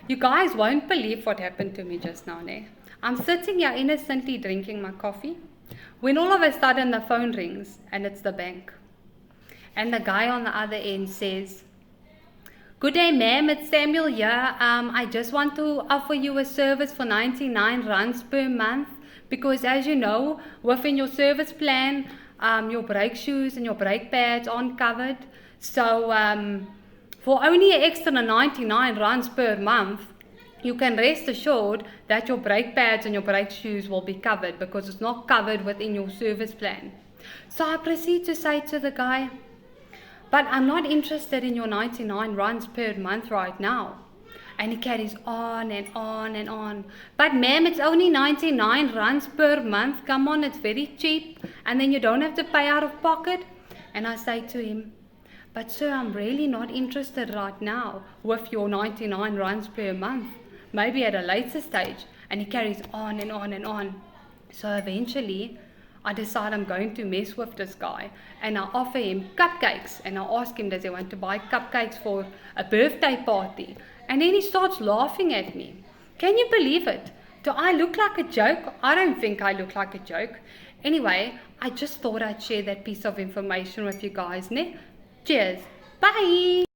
You guys won't believe what happened to me just now, ne? I'm sitting here innocently drinking my coffee when all of a sudden the phone rings and it's the bank. And the guy on the other end says, "Good day, ma'am, it's Samuel here. I just want to offer you a service for 99 rands per month because, as you know, within your service plan, your brake shoes and your brake pads aren't covered. So, for only an extra 99 rands per month, you can rest assured that your brake pads and your brake shoes will be covered because it's not covered within your service plan." So I proceed to say to the guy, "But I'm not interested in your 99 runs per month right now." And he carries on and on and on. "But ma'am, it's only 99 runs per month. Come on, it's very cheap. And then you don't have to pay out of pocket." And I say to him, "But sir, I'm really not interested right now with your 99 runs per month. Maybe at a later stage." And he carries on and on and on. So eventually, I decide I'm going to mess with this guy and I offer him cupcakes and I ask him, does he want to buy cupcakes for a birthday party? And then he starts laughing at me. Can you believe it? Do I look like a joke? I don't think I look like a joke. Anyway, I just thought I'd share that piece of information with you guys, ne? Cheers. Bye.